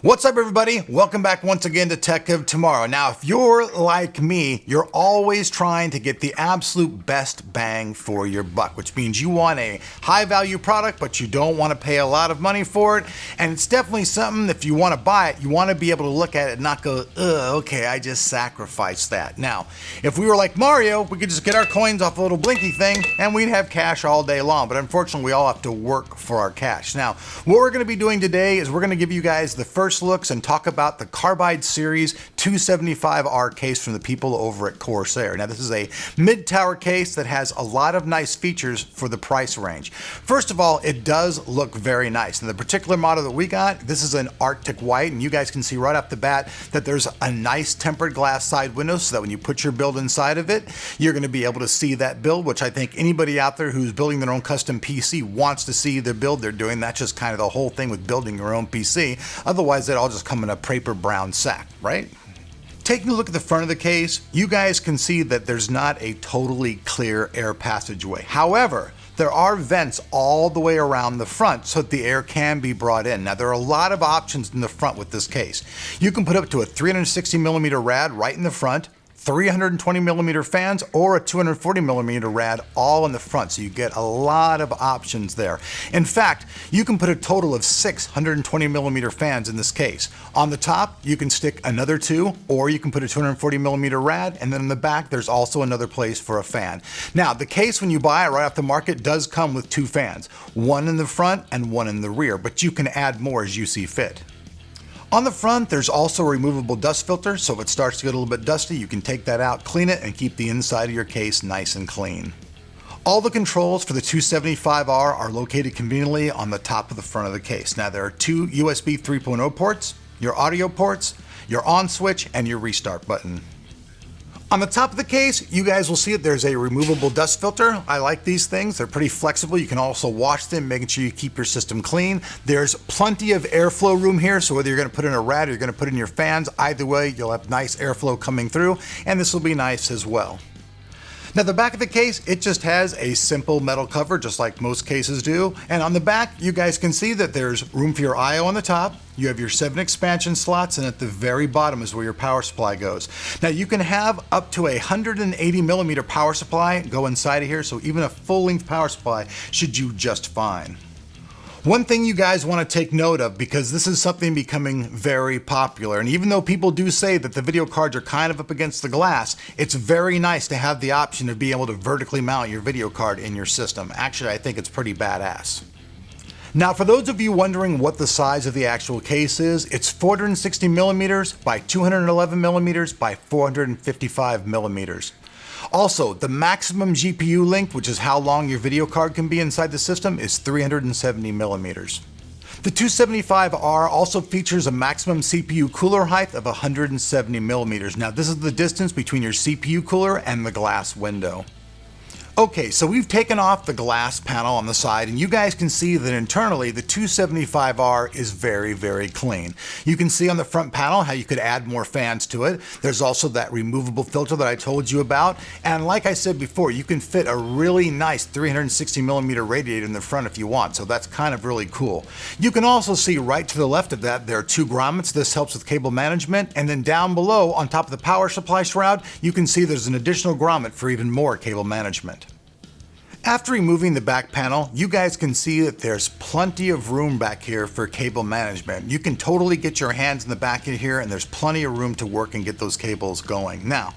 What's up, everybody? Welcome back once again to Tech of Tomorrow. Now, if you're like me, you're always trying to get the absolute best bang for your buck, which means you want a high value product, but you don't want to pay a lot of money for it. And it's definitely something, if you want to buy it, you want to be able to look at it and not go, ugh, okay, I just sacrificed that. Now, if we were like Mario, we could just get our coins off a little blinky thing and we'd have cash all day long. But unfortunately, we all have to work for our cash. Now, what we're going to be doing today is we're going to give you guys the first looks and talk about the Carbide Series 275R case from the people over at Corsair. Now, this is a mid-tower case that has a lot of nice features for the price range. First of all, it does look very nice. And the particular model that we got, this is an Arctic white, and you guys can see right off the bat that there's a nice tempered glass side window so that when you put your build inside of it, you're going to be able to see that build, which I think anybody out there who's building their own custom PC wants to see the build they're doing. That's just kind of the whole thing with building your own PC. Otherwise, it all just come in a paper brown sack, right? Taking a look at the front of the case, you guys can see that there's not a totally clear air passageway. However, there are vents all the way around the front so that the air can be brought in. Now, there are a lot of options in the front with this case. You can put up to a 360 millimeter rad right in the front, 320 millimeter fans, or a 240 millimeter rad all in the front. So you get a lot of options there. In fact, you can put a total of 620 millimeter fans in this case. On the top, you can stick another two, or you can put a 240 millimeter rad, and then in the back, there's also another place for a fan. Now, the case, when you buy it right off the market, does come with two fans, one in the front and one in the rear, but you can add more as you see fit. On the front, there's also a removable dust filter, so if it starts to get a little bit dusty, you can take that out, clean it, and keep the inside of your case nice and clean. All the controls for the 275R are located conveniently on the top of the front of the case. Now, there are two USB 3.0 ports, your audio ports, your on switch, and your restart button. On the top of the case, you guys will see that there's a removable dust filter. I like these things. They're pretty flexible. You can also wash them, making sure you keep your system clean. There's plenty of airflow room here, so whether you're going to put in a rad or you're going to put in your fans, either way, you'll have nice airflow coming through, and this will be nice as well. Now, the back of the case, it just has a simple metal cover, just like most cases do. And on the back, you guys can see that there's room for your I/O on the top. You have your 7 expansion slots, and at the very bottom is where your power supply goes. Now, you can have up to a 180 millimeter power supply go inside of here, so even a full-length power supply should do just fine. One thing you guys want to take note of, because this is something becoming very popular, and even though people do say that the video cards are kind of up against the glass, it's very nice to have the option of being able to vertically mount your video card in your system. Actually, I think it's pretty badass. Now, for those of you wondering what the size of the actual case is, it's 460 millimeters by 211 millimeters by 455 millimeters. Also, the maximum GPU length, which is how long your video card can be inside the system, is 370 millimeters. The 275R also features a maximum CPU cooler height of 170 millimeters. Now, this is the distance between your CPU cooler and the glass window. Okay, so we've taken off the glass panel on the side, and you guys can see that internally the 275R is very, very clean. You can see on the front panel how you could add more fans to it. There's also that removable filter that I told you about, and like I said before, you can fit a really nice 360 millimeter radiator in the front if you want, so that's kind of really cool. You can also see right to the left of that there are two grommets. This helps with cable management, and then down below on top of the power supply shroud, you can see there's an additional grommet for even more cable management. After removing the back panel, you guys can see that there's plenty of room back here for cable management. You can totally get your hands in the back of here, and there's plenty of room to work and get those cables going. Now,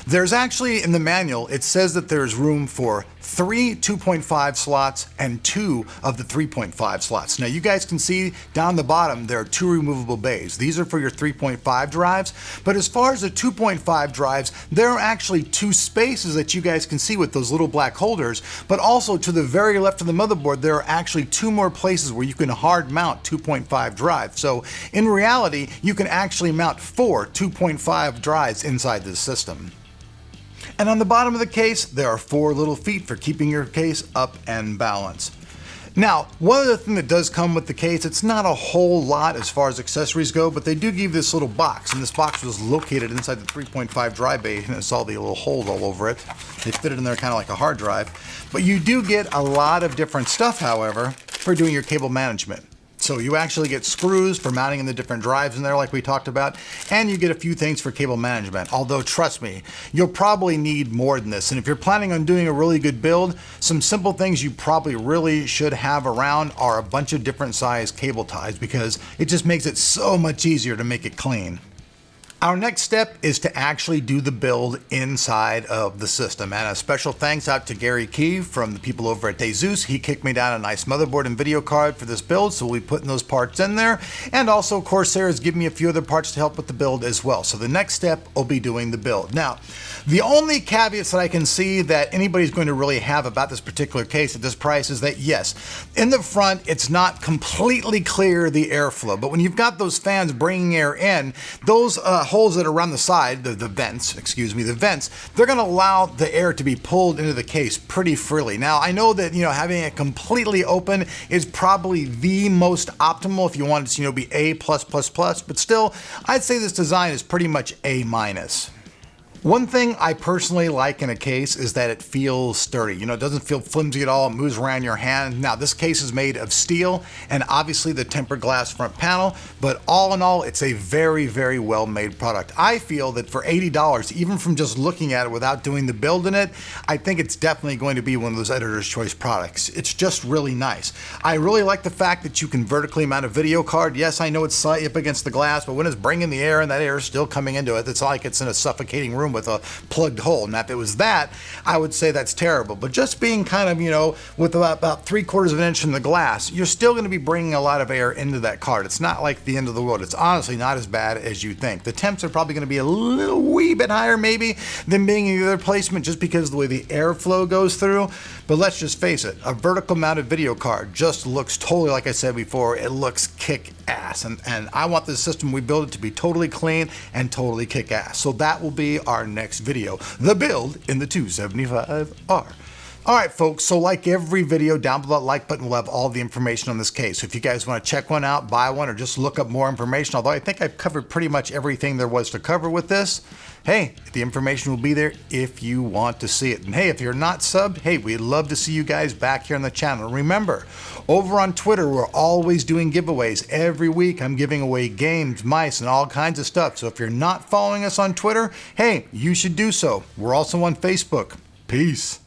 there's actually, in the manual, it says that there's room for 3 2.5 slots and 2 of the 3.5 slots. Now, you guys can see down the bottom, there are 2 removable bays. These are for your 3.5 drives, but as far as the 2.5 drives, there are actually 2 spaces that you guys can see with those little black holders, but also to the very left of the motherboard, there are actually 2 more places where you can hard mount 2.5 drives. So, in reality, you can actually mount 4 2.5 drives inside this system. And on the bottom of the case, there are 4 little feet for keeping your case up and balanced. Now, one other thing that does come with the case, it's not a whole lot as far as accessories go, but they do give you this little box, and this box was located inside the 3.5 drive bay, and it's all the little holes all over it. They fit it in there kind of like a hard drive. But you do get a lot of different stuff, however, for doing your cable management. So you actually get screws for mounting in the different drives in there like we talked about, and you get a few things for cable management. Although trust me, you'll probably need more than this. And if you're planning on doing a really good build, some simple things you probably really should have around are a bunch of different size cable ties, because it just makes it so much easier to make it clean. Our next step is to actually do the build inside of the system. And a special thanks out to Gary Key from the people over at DeZeus. He kicked me down a nice motherboard and video card for this build, so we'll be putting those parts in there. And also Corsair has given me a few other parts to help with the build as well. So the next step will be doing the build. Now, the only caveats that I can see that anybody's going to really have about this particular case at this price is that yes, in the front, it's not completely clear the airflow, but when you've got those fans bringing air in, those holes that are around the side, the vents, they're going to allow the air to be pulled into the case pretty freely. Now, I know that, having it completely open is probably the most optimal if you want it to, be A+++, but still, I'd say this design is pretty much A-. One thing I personally like in a case is that it feels sturdy. It doesn't feel flimsy at all. It moves around your hand. Now, this case is made of steel and obviously the tempered glass front panel, but all in all, it's a very, very well-made product. I feel that for $80, even from just looking at it without doing the build in it, I think it's definitely going to be one of those editor's choice products. It's just really nice. I really like the fact that you can vertically mount a video card. Yes, I know it's slightly up against the glass, but when it's bringing the air and that air is still coming into it, it's like it's in a suffocating room with a plugged hole. Now, if it was that, I would say that's terrible. But just being kind of, with about 3/4 of an inch in the glass, you're still going to be bringing a lot of air into that card. It's not like the end of the world. It's honestly not as bad as you think. The temps are probably going to be a little wee bit higher maybe than being in the other placement just because of the way the airflow goes through. But let's just face it, a vertical mounted video card just looks totally, like I said before, it looks kick-ass. And I want the system we build it to be totally clean and totally kick-ass. So that will be our next video, the build in the 275R. All right, folks, so like every video, down below that like button will have all the information on this case. So if you guys want to check one out, buy one, or just look up more information, although I think I've covered pretty much everything there was to cover with this, hey, the information will be there if you want to see it. And hey, if you're not subbed, hey, we'd love to see you guys back here on the channel. Remember, over on Twitter, we're always doing giveaways. Every week, I'm giving away games, mice, and all kinds of stuff. So if you're not following us on Twitter, hey, you should do so. We're also on Facebook. Peace.